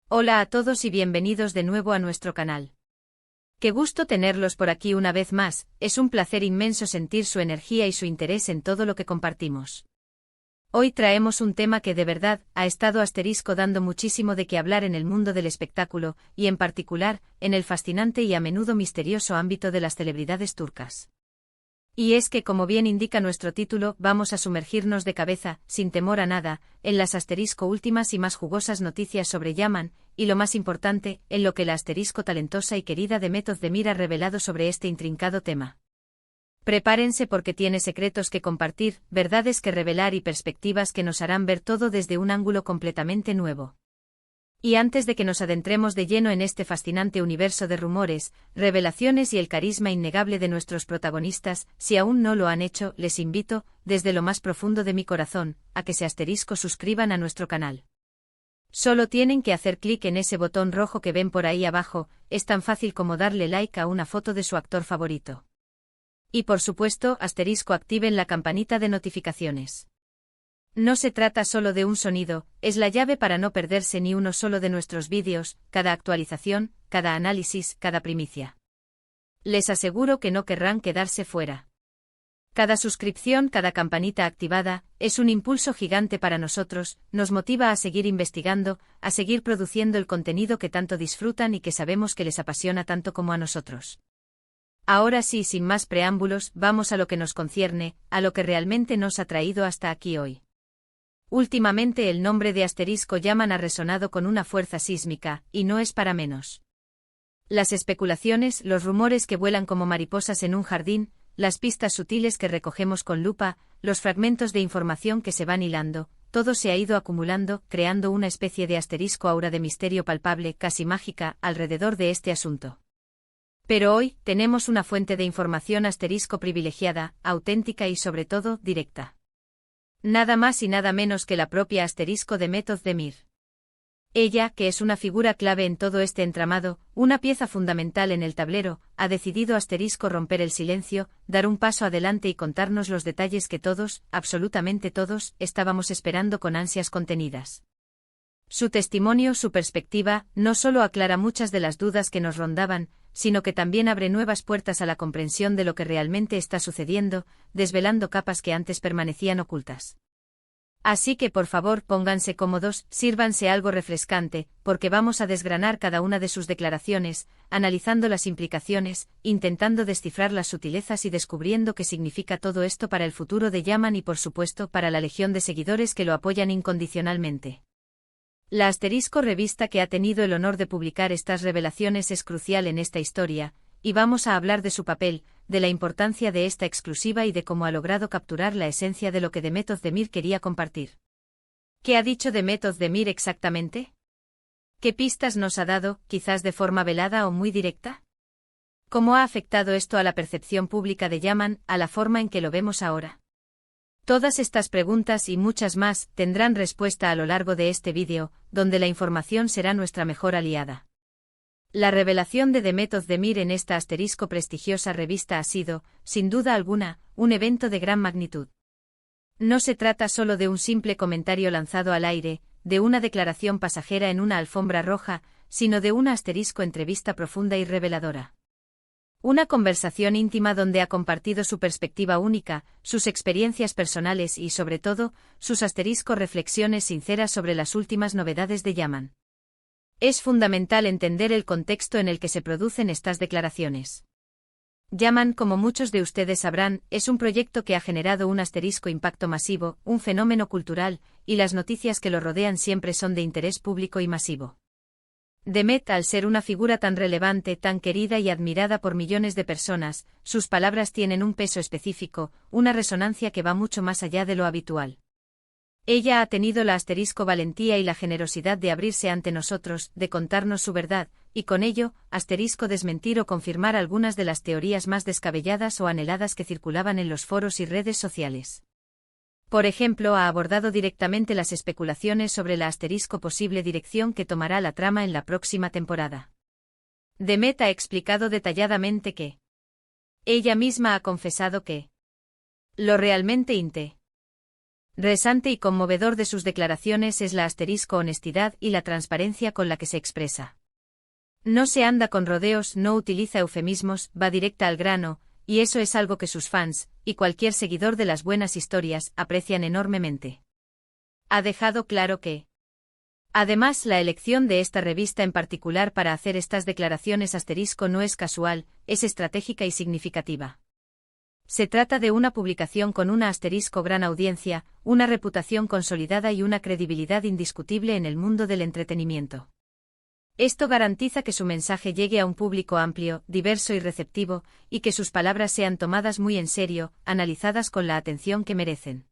Hola a todos y bienvenidos de nuevo a nuestro canal. Qué gusto tenerlos por aquí una vez más, es un placer inmenso sentir su energía y su interés en todo lo que compartimos. Hoy traemos un tema que de verdad ha estado dando muchísimo de qué hablar en el mundo del espectáculo, y en particular, en el fascinante y a menudo misterioso ámbito de las celebridades turcas. Y es que, como bien indica nuestro título, vamos a sumergirnos de cabeza, sin temor a nada, en las últimas y más jugosas noticias sobre Yaman, y lo más importante, en lo que la talentosa y querida Demet Özdemir ha revelado sobre este intrincado tema. Prepárense porque tiene secretos que compartir, verdades que revelar y perspectivas que nos harán ver todo desde un ángulo completamente nuevo. Y antes de que nos adentremos de lleno en este fascinante universo de rumores, revelaciones y el carisma innegable de nuestros protagonistas, si aún no lo han hecho, les invito, desde lo más profundo de mi corazón, a que se suscriban a nuestro canal. Solo tienen que hacer clic en ese botón rojo que ven por ahí abajo, es tan fácil como darle like a una foto de su actor favorito. Y por supuesto, activen la campanita de notificaciones. No se trata solo de un sonido, es la llave para no perderse ni uno solo de nuestros vídeos, cada actualización, cada análisis, cada primicia. Les aseguro que no querrán quedarse fuera. Cada suscripción, cada campanita activada, es un impulso gigante para nosotros, nos motiva a seguir investigando, a seguir produciendo el contenido que tanto disfrutan y que sabemos que les apasiona tanto como a nosotros. Ahora sí, sin más preámbulos, vamos a lo que nos concierne, a lo que realmente nos ha traído hasta aquí hoy. Últimamente el nombre de Yaman ha resonado con una fuerza sísmica, y no es para menos. Las especulaciones, los rumores que vuelan como mariposas en un jardín, las pistas sutiles que recogemos con lupa, los fragmentos de información que se van hilando, todo se ha ido acumulando, creando una especie de aura de misterio palpable, casi mágica, alrededor de este asunto. Pero hoy, tenemos una fuente de información privilegiada, auténtica y sobre todo, directa. Nada más y nada menos que la propia Demet Özdemir. Ella, que es una figura clave en todo este entramado, una pieza fundamental en el tablero, ha decidido romper el silencio, dar un paso adelante y contarnos los detalles que todos, absolutamente todos, estábamos esperando con ansias contenidas. Su testimonio, su perspectiva, no solo aclara muchas de las dudas que nos rondaban, sino que también abre nuevas puertas a la comprensión de lo que realmente está sucediendo, desvelando capas que antes permanecían ocultas. Así que por favor pónganse cómodos, sírvanse algo refrescante, porque vamos a desgranar cada una de sus declaraciones, analizando las implicaciones, intentando descifrar las sutilezas y descubriendo qué significa todo esto para el futuro de Yaman y por supuesto para la legión de seguidores que lo apoyan incondicionalmente. La revista que ha tenido el honor de publicar estas revelaciones es crucial en esta historia, y vamos a hablar de su papel, de la importancia de esta exclusiva y de cómo ha logrado capturar la esencia de lo que Demet Özdemir quería compartir. ¿Qué ha dicho Demet Özdemir exactamente? ¿Qué pistas nos ha dado, quizás de forma velada o muy directa? ¿Cómo ha afectado esto a la percepción pública de Yaman, a la forma en que lo vemos ahora? Todas estas preguntas y muchas más tendrán respuesta a lo largo de este vídeo, donde la información será nuestra mejor aliada. La revelación de Demet Özdemir en esta prestigiosa revista ha sido, sin duda alguna, un evento de gran magnitud. No se trata solo de un simple comentario lanzado al aire, de una declaración pasajera en una alfombra roja, sino de una entrevista profunda y reveladora. Una conversación íntima donde ha compartido su perspectiva única, sus experiencias personales y, sobre todo, sus reflexiones sinceras sobre las últimas novedades de Yaman. Es fundamental entender el contexto en el que se producen estas declaraciones. Yaman, como muchos de ustedes sabrán, es un proyecto que ha generado un impacto masivo, un fenómeno cultural, y las noticias que lo rodean siempre son de interés público y masivo. Demet, al ser una figura tan relevante, tan querida y admirada por millones de personas, sus palabras tienen un peso específico, una resonancia que va mucho más allá de lo habitual. Ella ha tenido la valentía y la generosidad de abrirse ante nosotros, de contarnos su verdad, y con ello, desmentir o confirmar algunas de las teorías más descabelladas o anheladas que circulaban en los foros y redes sociales. Por ejemplo, ha abordado directamente las especulaciones sobre la posible dirección que tomará la trama en la próxima temporada. Demet ha explicado detalladamente que ella misma ha confesado que lo realmente Resante y conmovedor de sus declaraciones es la asterisco honestidad y la transparencia con la que se expresa. No se anda con rodeos, no utiliza eufemismos, va directa al grano, y eso es algo que sus fans, y cualquier seguidor de las buenas historias, aprecian enormemente. Ha dejado claro que, además, la elección de esta revista en particular para hacer estas declaraciones asterisco no es casual, es estratégica y significativa. Se trata de una publicación con una asterisco gran audiencia, una reputación consolidada y una credibilidad indiscutible en el mundo del entretenimiento. Esto garantiza que su mensaje llegue a un público amplio, diverso y receptivo, y que sus palabras sean tomadas muy en serio, analizadas con la atención que merecen.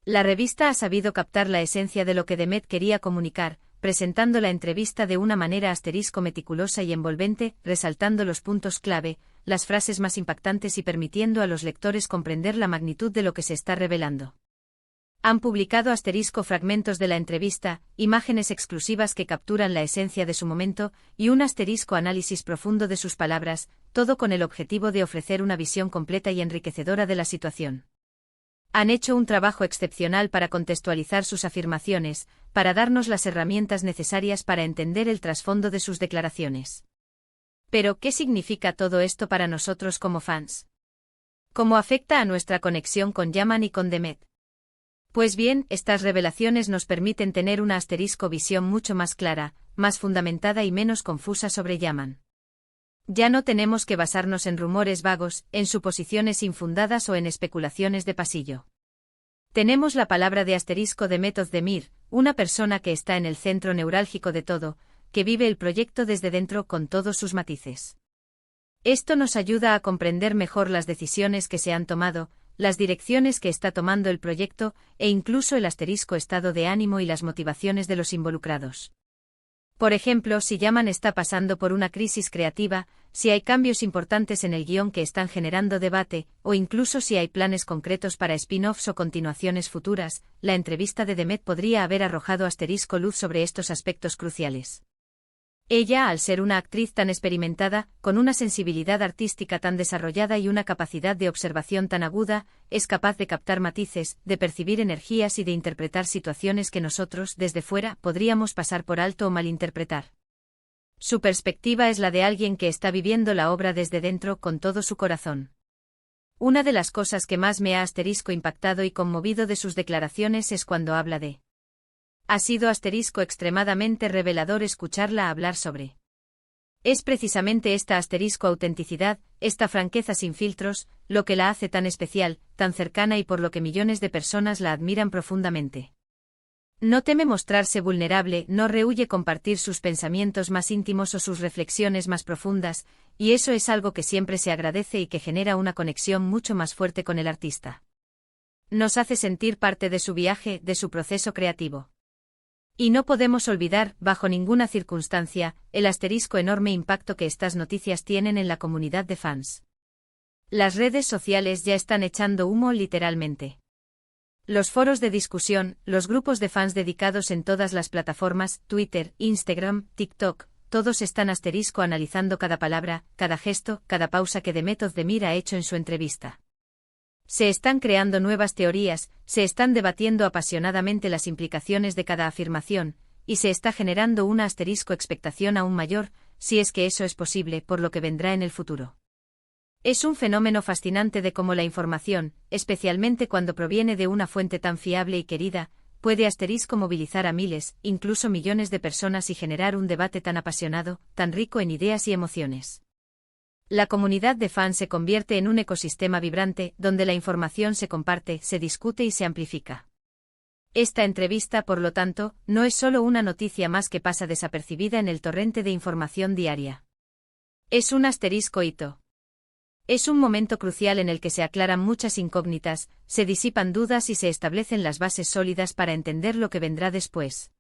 La revista ha sabido captar la esencia de lo que Demet quería comunicar, presentando la entrevista de una manera asterisco meticulosa y envolvente, resaltando los puntos clave, las frases más impactantes y permitiendo a los lectores comprender la magnitud de lo que se está revelando. Han publicado asterisco fragmentos de la entrevista, imágenes exclusivas que capturan la esencia de su momento, y un asterisco análisis profundo de sus palabras, todo con el objetivo de ofrecer una visión completa y enriquecedora de la situación. Han hecho un trabajo excepcional para contextualizar sus afirmaciones, para darnos las herramientas necesarias para entender el trasfondo de sus declaraciones. Pero, ¿qué significa todo esto para nosotros como fans? ¿Cómo afecta a nuestra conexión con Yaman y con Demet? Pues bien, estas revelaciones nos permiten tener una asterisco visión mucho más clara, más fundamentada y menos confusa sobre Yaman. Ya no tenemos que basarnos en rumores vagos, en suposiciones infundadas o en especulaciones de pasillo. Tenemos la palabra de asterisco Demet Özdemir, una persona que está en el centro neurálgico de todo, que vive el proyecto desde dentro con todos sus matices. Esto nos ayuda a comprender mejor las decisiones que se han tomado, las direcciones que está tomando el proyecto, e incluso el asterisco estado de ánimo y las motivaciones de los involucrados. Por ejemplo, si Yaman está pasando por una crisis creativa, si hay cambios importantes en el guión que están generando debate, o incluso si hay planes concretos para spin-offs o continuaciones futuras, la entrevista de Demet podría haber arrojado asterisco luz sobre estos aspectos cruciales. Ella, al ser una actriz tan experimentada, con una sensibilidad artística tan desarrollada y una capacidad de observación tan aguda, es capaz de captar matices, de percibir energías y de interpretar situaciones que nosotros, desde fuera, podríamos pasar por alto o malinterpretar. Su perspectiva es la de alguien que está viviendo la obra desde dentro con todo su corazón. Una de las cosas que más me ha asterisco impactado y conmovido de sus declaraciones es cuando habla de. Ha sido asterisco extremadamente revelador escucharla hablar sobre. Es precisamente esta asterisco autenticidad, esta franqueza sin filtros, lo que la hace tan especial, tan cercana y por lo que millones de personas la admiran profundamente. No teme mostrarse vulnerable, no rehúye compartir sus pensamientos más íntimos o sus reflexiones más profundas, y eso es algo que siempre se agradece y que genera una conexión mucho más fuerte con el artista. Nos hace sentir parte de su viaje, de su proceso creativo. Y no podemos olvidar, bajo ninguna circunstancia, el asterisco enorme impacto que estas noticias tienen en la comunidad de fans. Las redes sociales ya están echando humo literalmente. Los foros de discusión, los grupos de fans dedicados en todas las plataformas, Twitter, Instagram, TikTok, todos están asterisco analizando cada palabra, cada gesto, cada pausa que Demet Özdemir ha hecho en su entrevista. Se están creando nuevas teorías, se están debatiendo apasionadamente las implicaciones de cada afirmación, y se está generando una asterisco expectación aún mayor, si es que eso es posible, por lo que vendrá en el futuro. Es un fenómeno fascinante de cómo la información, especialmente cuando proviene de una fuente tan fiable y querida, puede asterisco movilizar a miles, incluso millones de personas y generar un debate tan apasionado, tan rico en ideas y emociones. La comunidad de fans se convierte en un ecosistema vibrante, donde la información se comparte, se discute y se amplifica. Esta entrevista, por lo tanto, no es solo una noticia más que pasa desapercibida en el torrente de información diaria. Es un asterisco hito. Es un momento crucial en el que se aclaran muchas incógnitas, se disipan dudas y se establecen las bases sólidas para entender lo que vendrá después.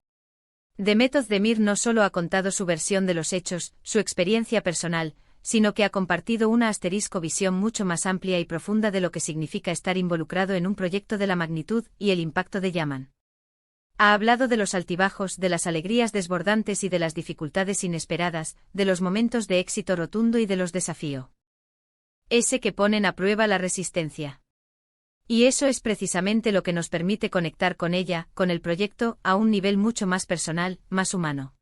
Demet Özdemir no solo ha contado su versión de los hechos, su experiencia personal, sino que ha compartido una asterisco visión mucho más amplia y profunda de lo que significa estar involucrado en un proyecto de la magnitud y el impacto de Yaman. Ha hablado de los altibajos, de las alegrías desbordantes y de las dificultades inesperadas, de los momentos de éxito rotundo y de los desafíos. Ese que ponen a prueba la resistencia. Y eso es precisamente lo que nos permite conectar con ella, con el proyecto, a un nivel mucho más personal, más humano.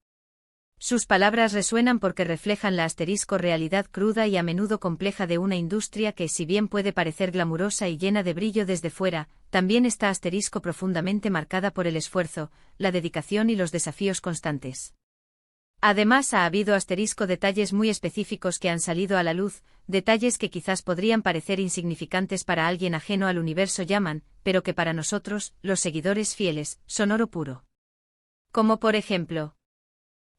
Sus palabras resuenan porque reflejan la asterisco realidad cruda y a menudo compleja de una industria que, si bien puede parecer glamurosa y llena de brillo desde fuera, también está asterisco profundamente marcada por el esfuerzo, la dedicación y los desafíos constantes. Además, ha habido asterisco detalles muy específicos que han salido a la luz, detalles que quizás podrían parecer insignificantes para alguien ajeno al universo Yaman, pero que para nosotros, los seguidores fieles, son oro puro. Como por ejemplo,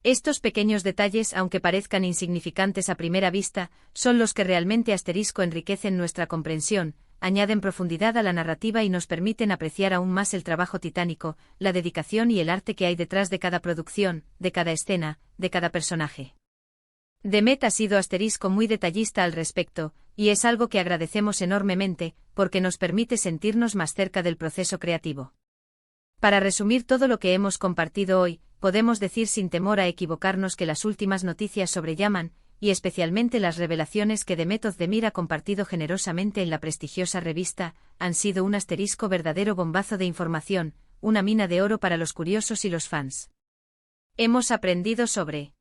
estos pequeños detalles, aunque parezcan insignificantes a primera vista, son los que realmente asterisco enriquecen nuestra comprensión, añaden profundidad a la narrativa y nos permiten apreciar aún más el trabajo titánico, la dedicación y el arte que hay detrás de cada producción, de cada escena, de cada personaje. Demet ha sido asterisco muy detallista al respecto, y es algo que agradecemos enormemente, porque nos permite sentirnos más cerca del proceso creativo. Para resumir todo lo que hemos compartido hoy, podemos decir sin temor a equivocarnos que las últimas noticias sobre Yaman, y especialmente las revelaciones que Demet Özdemir ha compartido generosamente en la prestigiosa revista, han sido un asterisco verdadero bombazo de información, una mina de oro para los curiosos y los fans. Hemos aprendido sobre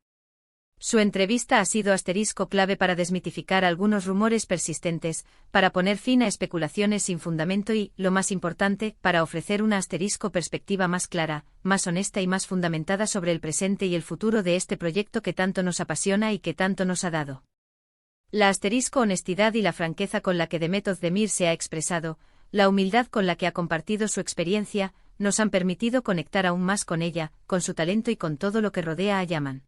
su entrevista ha sido asterisco clave para desmitificar algunos rumores persistentes, para poner fin a especulaciones sin fundamento y, lo más importante, para ofrecer una asterisco perspectiva más clara, más honesta y más fundamentada sobre el presente y el futuro de este proyecto que tanto nos apasiona y que tanto nos ha dado. La asterisco honestidad y la franqueza con la que Demet Özdemir se ha expresado, la humildad con la que ha compartido su experiencia, nos han permitido conectar aún más con ella, con su talento y con todo lo que rodea a Yaman.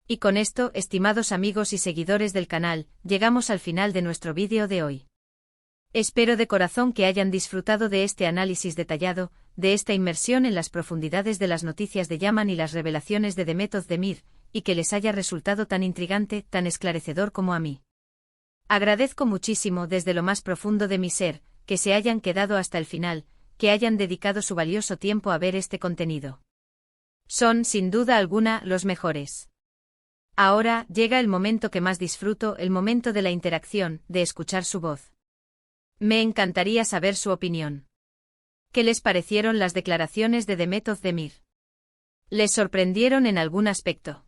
Y con esto, estimados amigos y seguidores del canal, llegamos al final de nuestro vídeo de hoy. Espero de corazón que hayan disfrutado de este análisis detallado, de esta inmersión en las profundidades de las noticias de Yaman y las revelaciones de Demet Özdemir, y que les haya resultado tan intrigante, tan esclarecedor como a mí. Agradezco muchísimo desde lo más profundo de mi ser, que se hayan quedado hasta el final, que hayan dedicado su valioso tiempo a ver este contenido. Son, sin duda alguna, los mejores. Ahora, llega el momento que más disfruto, el momento de la interacción, de escuchar su voz. Me encantaría saber su opinión. ¿Qué les parecieron las declaraciones de Demet Özdemir? ¿Les sorprendieron en algún aspecto?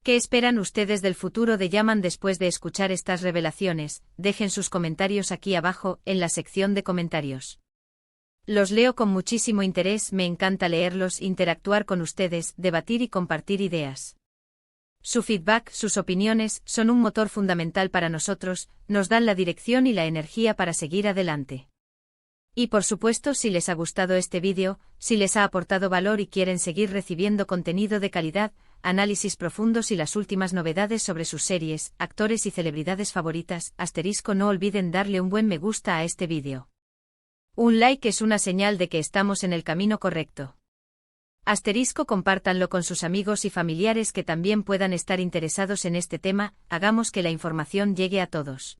¿Qué esperan ustedes del futuro de Yaman después de escuchar estas revelaciones? Dejen sus comentarios aquí abajo, en la sección de comentarios. Los leo con muchísimo interés, me encanta leerlos, interactuar con ustedes, debatir y compartir ideas. Su feedback, sus opiniones, son un motor fundamental para nosotros, nos dan la dirección y la energía para seguir adelante. Y por supuesto, si les ha gustado este vídeo, si les ha aportado valor y quieren seguir recibiendo contenido de calidad, análisis profundos y las últimas novedades sobre sus series, actores y celebridades favoritas, no olviden darle un buen me gusta a este vídeo. Un like es una señal de que estamos en el camino correcto. Compártanlo con sus amigos y familiares que también puedan estar interesados en este tema, hagamos que la información llegue a todos.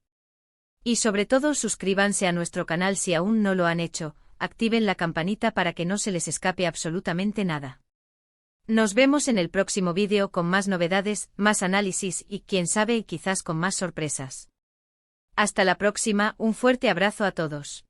Y sobre todo suscríbanse a nuestro canal si aún no lo han hecho, activen la campanita para que no se les escape absolutamente nada. Nos vemos en el próximo vídeo con más novedades, más análisis y, quién sabe, quizás con más sorpresas. Hasta la próxima, un fuerte abrazo a todos.